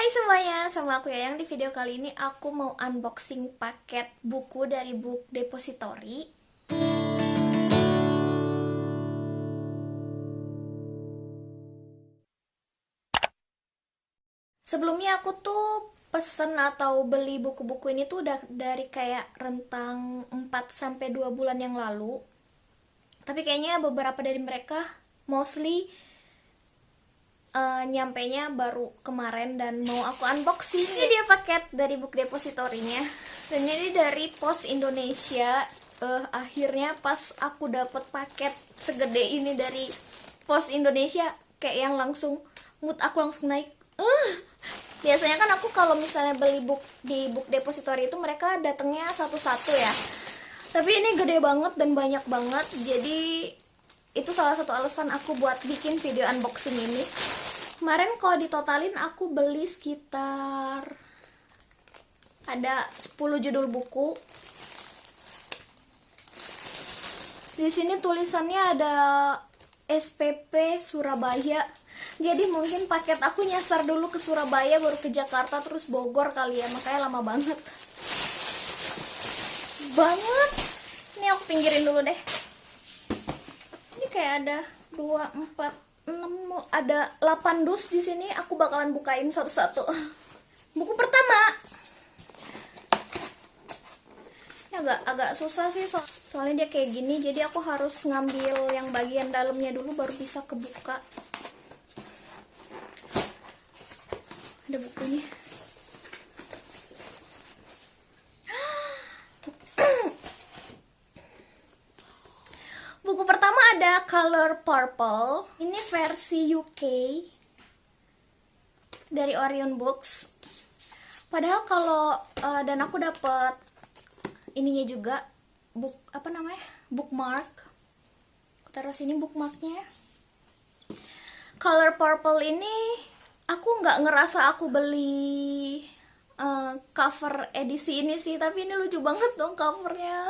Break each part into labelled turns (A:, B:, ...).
A: Hai semuanya, sama aku Yayang. Di video kali ini aku mau unboxing paket buku dari Book Depository. Sebelumnya aku tuh pesen atau beli buku-buku ini tuh udah dari kayak rentang 4 sampai 2 bulan yang lalu. Tapi kayaknya beberapa dari mereka mostly nyampenya baru kemarin dan mau aku unboxing. Ini dia paket dari Book Depository-nya. Dan ini dari Pos Indonesia. Akhirnya pas aku dapet paket segede ini dari Pos Indonesia, kayak yang langsung mood aku langsung naik. Biasanya kan aku kalau misalnya beli book di Book Depository itu mereka datangnya satu-satu ya. Tapi ini gede banget dan banyak banget. Jadi itu salah satu alasan aku buat bikin video unboxing ini. Kemarin kalau ditotalin aku beli sekitar ada 10 judul buku. Di sini tulisannya ada SPP Surabaya. Jadi mungkin paket aku nyasar dulu ke Surabaya baru ke Jakarta terus Bogor kali ya, makanya lama banget. Ini aku pinggirin dulu deh. Ini kayak ada 2, 4, 6, ada 8 dus di sini. Aku bakalan bukain satu-satu. Buku pertama. Ini agak susah sih soalnya dia kayak gini, jadi aku harus ngambil yang bagian dalamnya dulu baru bisa kebuka. Ada bukunya. Buku pertama ada Color Purple. Ini versi UK dari Orion Books. Padahal kalau dan aku dapat ininya juga, bookmark. Taruh sini bookmarknya. Color Purple ini aku nggak ngerasa aku beli cover edisi ini sih, tapi ini lucu banget dong covernya.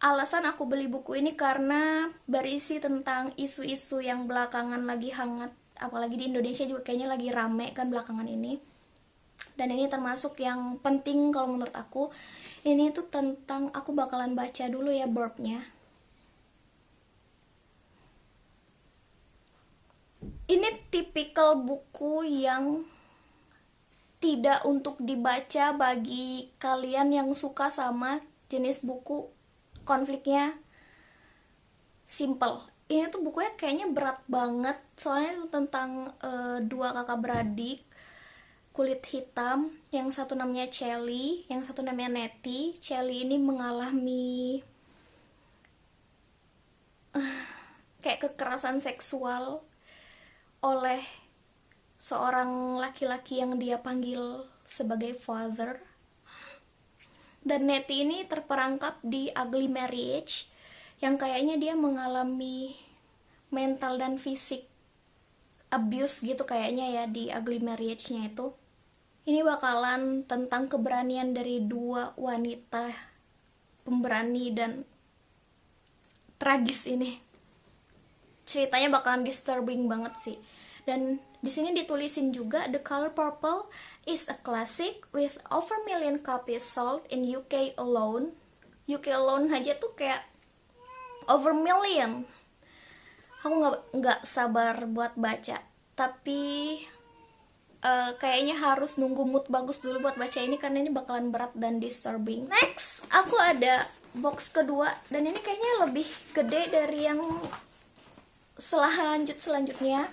A: Alasan aku beli buku ini karena berisi tentang isu-isu yang belakangan lagi hangat, apalagi di Indonesia juga kayaknya lagi rame kan belakangan ini. Dan ini termasuk yang penting kalau menurut aku. Ini tuh tentang, aku bakalan baca dulu ya burbnya. Ini tipikal buku yang tidak untuk dibaca bagi kalian yang suka sama jenis buku konfliknya simple. Ini tuh bukunya kayaknya berat banget, soalnya itu tentang dua kakak beradik kulit hitam, yang satu namanya Chelly, yang satu namanya Nettie. Chelly ini mengalami kayak kekerasan seksual oleh seorang laki-laki yang dia panggil sebagai father. Dan Nettie ini terperangkap di ugly marriage yang kayaknya dia mengalami mental dan fisik abuse gitu kayaknya ya di ugly marriage-nya itu. Ini bakalan tentang keberanian dari dua wanita pemberani dan tragis ini. Ceritanya bakalan disturbing banget sih. Dan di sini ditulisin juga, The Color Purple is a classic with over million copies sold in UK alone. UK alone aja tuh kayak over million. Aku nggak sabar buat baca, tapi kayaknya harus nunggu mood bagus dulu buat baca ini karena ini bakalan berat dan disturbing. Next, aku ada box kedua dan ini kayaknya lebih gede dari yang selanjutnya.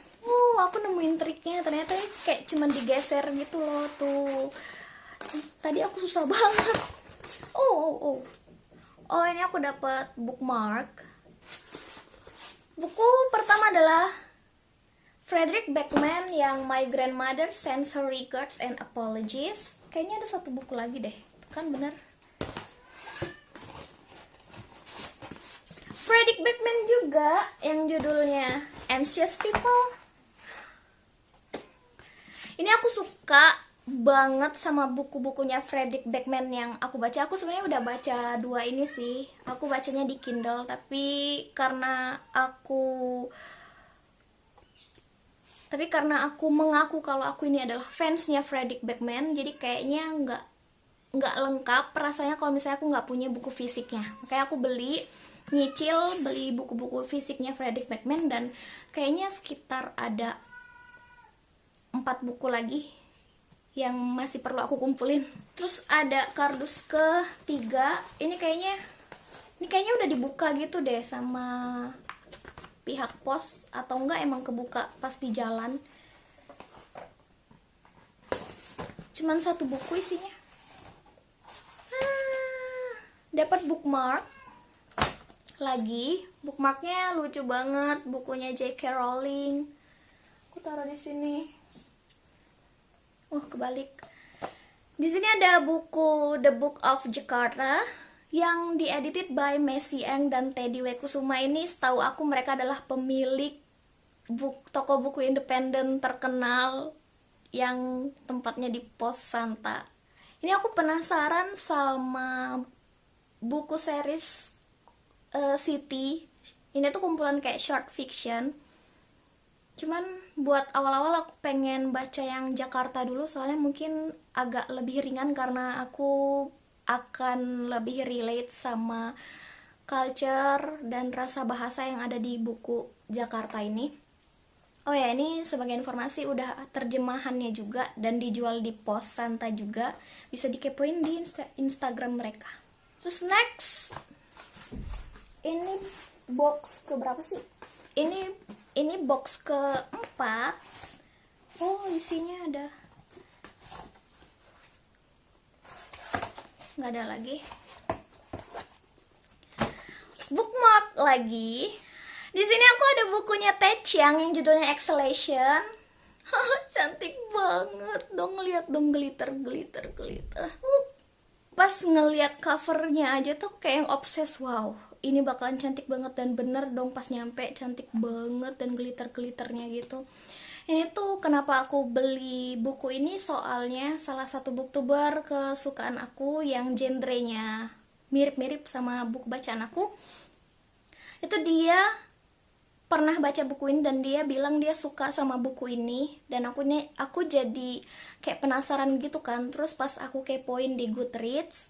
A: Aku nemuin triknya, ternyata ini kayak cuman digeser gitu loh tuh. Tadi aku susah banget. Ini aku dapat bookmark. Buku pertama adalah Frederick Beckman yang My Grandmother Sends Her Regards and Apologies. Kayaknya ada satu buku lagi deh, kan bener. Frederick Beckman juga yang judulnya Anxious People. Ini aku suka banget sama buku-bukunya Frederick Beckman yang aku baca. Aku sebenarnya udah baca 2 ini sih. Aku bacanya di Kindle, tapi karena aku Tapi karena aku mengaku kalau aku ini adalah fansnya Fredrik Backman, jadi kayaknya nggak lengkap rasanya kalau misalnya aku nggak punya buku fisiknya. Makanya aku nyicil beli buku-buku fisiknya Fredrik Backman, dan kayaknya sekitar ada 4 buku lagi yang masih perlu aku kumpulin. Terus ada kardus ketiga, ini kayaknya udah dibuka gitu deh sama pihak pos, atau enggak emang kebuka pas di jalan. Cuman 1 buku isinya. Dapat bookmark lagi. Bookmarknya lucu banget, bukunya J.K. Rowling. Aku taruh di sini. Oh, kebalik. Di sini ada buku The Book of Jakarta yang diedited by Messi Eng dan Teddy W. Kusuma. Ini setahu aku mereka adalah pemilik toko buku independen terkenal yang tempatnya di Pos Santa. Ini aku penasaran sama buku series City. Ini tuh kumpulan kayak short fiction. Cuman buat awal-awal aku pengen baca yang Jakarta dulu, soalnya mungkin agak lebih ringan karena aku akan lebih relate sama culture dan rasa bahasa yang ada di buku Jakarta ini. Oh ya, ini sebagai informasi udah terjemahannya juga dan dijual di Pos Santa juga. Bisa dikepoin di Instagram mereka. Terus next, ini box ke berapa sih? Ini box keempat. Oh, isinya ada. Nggak ada lagi. Bookmark lagi. Di sini aku ada bukunya Taecyeon yang judulnya Exhalation. Cantik banget dong, lihat dong, glitter. Pas ngelihat covernya aja tuh kayak yang obses. Wow, ini bakalan cantik banget, dan bener dong pas nyampe cantik banget dan glitter-glitternya gitu. Ini tuh kenapa aku beli buku ini, soalnya salah satu booktuber kesukaan aku yang genrenya mirip-mirip sama buku bacaan aku, itu dia pernah baca buku ini dan dia bilang dia suka sama buku ini, dan aku jadi kayak penasaran gitu kan. Terus pas aku kepoin di Goodreads,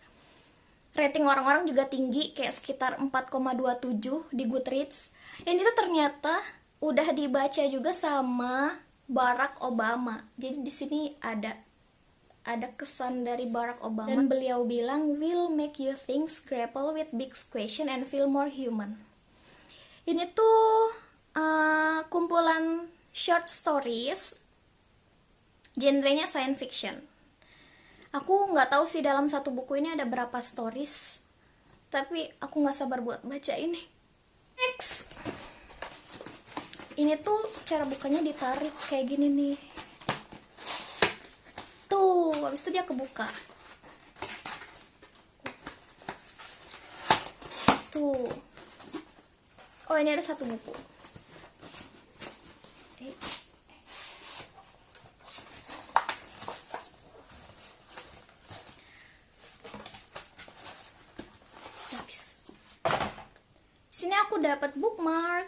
A: rating orang-orang juga tinggi, kayak sekitar 4,27 di Goodreads. Ini tuh ternyata udah dibaca juga sama Barack Obama. Jadi di sini ada kesan dari Barack Obama, dan beliau bilang will make you think, grapple with big question and feel more human. Ini tuh kumpulan short stories, genrenya science fiction. Aku nggak tahu sih dalam satu buku ini ada berapa stories, tapi aku nggak sabar buat baca ini. Next, ini tuh cara bukanya ditarik kayak gini nih. Tuh, habis itu dia kebuka. Tuh. Oh, ini ada 1 buku. Habis. Sini aku dapat bookmark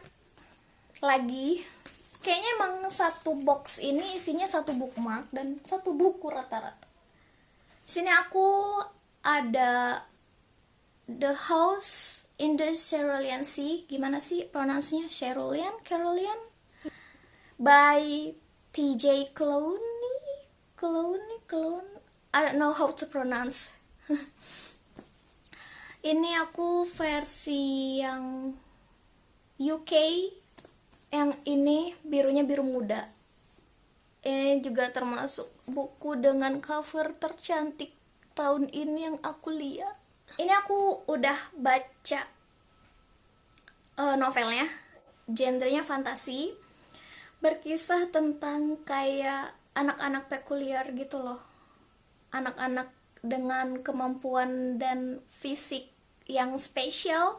A: lagi. Kayaknya emang 1 box ini isinya 1 bookmark dan 1 buku rata-rata. Sini aku ada The House in the Cerulean Sea. Gimana sih pronunciasinya? Carolean by TJ Clooney. I don't know how to pronounce. Ini aku versi yang UK, yang ini birunya biru muda. Ini juga termasuk buku dengan cover tercantik tahun ini yang aku lihat. Ini aku udah baca novelnya, genrenya fantasi, berkisah tentang kayak anak-anak pekulier gitu loh, anak-anak dengan kemampuan dan fisik yang spesial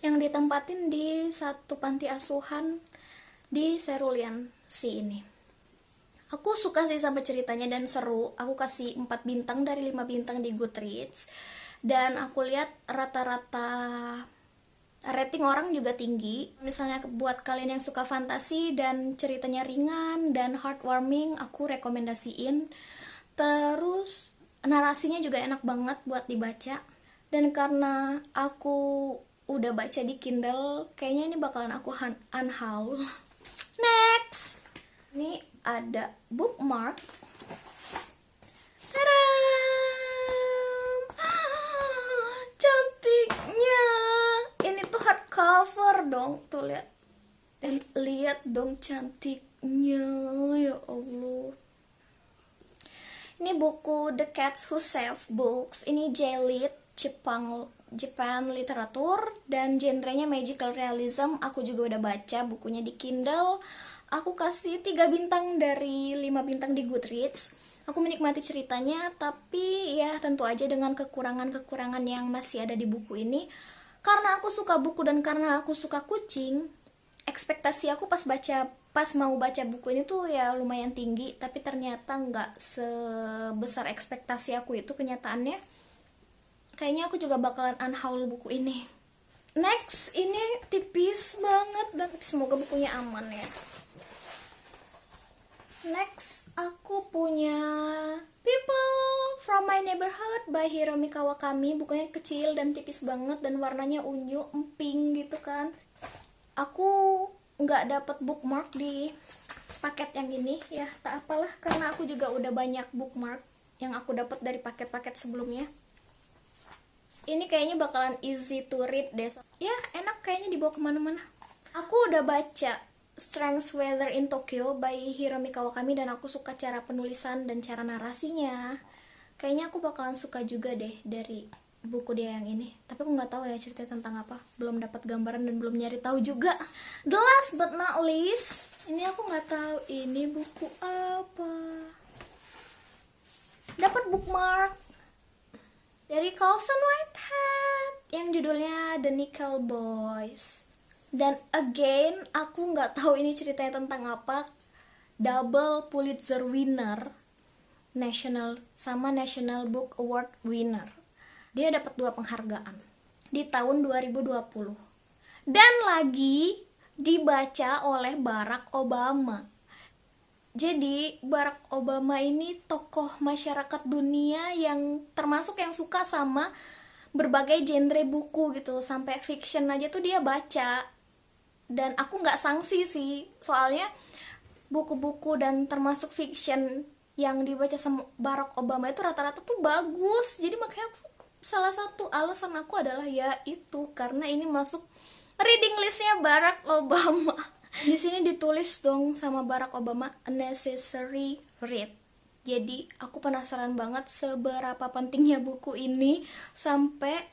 A: yang ditempatin di satu panti asuhan di Cerulean Sea ini. Aku suka sih sama ceritanya dan seru. Aku kasih 4 bintang dari 5 bintang di Goodreads. Dan aku lihat rata-rata rating orang juga tinggi. Misalnya buat kalian yang suka fantasi dan ceritanya ringan dan heartwarming, aku rekomendasiin. Terus narasinya juga enak banget buat dibaca. Dan karena aku udah baca di Kindle, kayaknya ini bakalan aku unhaul. Next, ini ada bookmark. Tadam! Cantiknya. Ini tuh hardcover dong, tuh lihat. Lihat dong cantiknya, ya Allah. Ini buku The Cats Who Save Books. Ini J-Lit, Japan literatur, dan genrenya magical realism. Aku juga udah baca bukunya di Kindle. Aku kasih 3 bintang dari 5 bintang di Goodreads. Aku menikmati ceritanya, tapi ya tentu aja dengan kekurangan-kekurangan yang masih ada di buku ini. Karena aku suka buku dan karena aku suka kucing, ekspektasi aku pas mau baca buku ini tuh ya lumayan tinggi, tapi ternyata nggak sebesar ekspektasi aku itu kenyataannya. Kayaknya aku juga bakalan unhaul buku ini. Next, ini tipis banget dan semoga bukunya aman ya. Next, aku punya People from My Neighborhood by Hiromi Kawakami. Bukunya kecil dan tipis banget dan warnanya unyu, emping gitu kan. Aku nggak dapet bookmark di paket yang ini ya, tak apalah, karena aku juga udah banyak bookmark yang aku dapat dari paket-paket sebelumnya. Ini kayaknya bakalan easy to read deh. Ya, enak kayaknya dibawa kemana-mana. Aku udah baca Strange Weather in Tokyo by Hiromi Kawakami dan aku suka cara penulisan dan cara narasinya. Kayaknya aku bakalan suka juga deh dari buku dia yang ini. Tapi aku nggak tahu ya ceritanya tentang apa. Belum dapat gambaran dan belum nyari tahu juga. The last but not least, ini aku nggak tahu ini buku apa. Dapat bookmark dari Colson Whitehead yang judulnya The Nickel Boys. Dan again, aku nggak tahu ini ceritanya tentang apa. Double Pulitzer winner, National Book Award winner. Dia dapat 2 penghargaan di tahun 2020. Dan lagi dibaca oleh Barack Obama. Jadi Barack Obama ini tokoh masyarakat dunia yang termasuk yang suka sama berbagai genre buku gitu. Sampai fiction aja tuh dia baca. Dan aku nggak sanksi sih, soalnya buku-buku dan termasuk fiction yang dibaca sama Barack Obama itu rata-rata tuh bagus. Jadi makanya salah satu alasan aku adalah ya itu, karena ini masuk reading listnya Barack Obama. Di sini ditulis dong sama Barack Obama, a necessary read. Jadi aku penasaran banget seberapa pentingnya buku ini sampai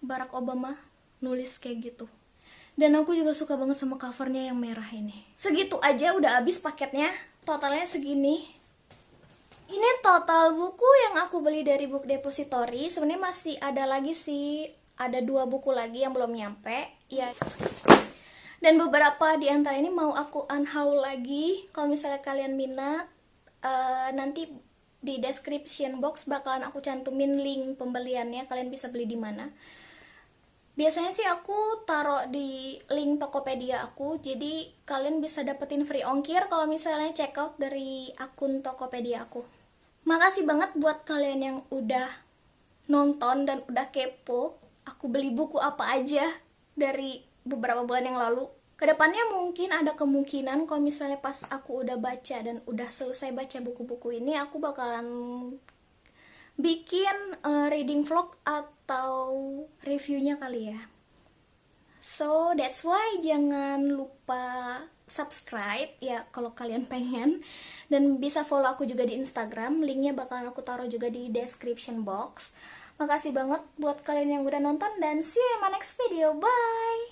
A: Barack Obama nulis kayak gitu. Dan aku juga suka banget sama covernya yang merah ini. Segitu aja udah habis paketnya. Totalnya segini. Ini total buku yang aku beli dari Book Depository. Sebenarnya masih ada lagi sih. Ada 2 buku lagi yang belum nyampe. Ya. Dan beberapa di antara ini mau aku unhaul lagi. Kalau misalnya kalian minat, nanti di description box bakalan aku cantumin link pembeliannya. Kalian bisa beli di mana. Biasanya sih aku taruh di link Tokopedia aku, jadi kalian bisa dapetin free ongkir kalau misalnya check out dari akun Tokopedia aku. Makasih banget buat kalian yang udah nonton dan udah kepo aku beli buku apa aja dari beberapa bulan yang lalu. Kedepannya mungkin ada kemungkinan kalau misalnya pas aku udah baca dan udah selesai baca buku-buku ini, aku bakalan bikin reading vlog atau reviewnya kali ya. So that's why jangan lupa subscribe ya kalau kalian pengen, dan bisa follow aku juga di Instagram. Linknya bakalan aku taruh juga di description box. Makasih banget buat kalian yang udah nonton dan see you in my next video. Bye.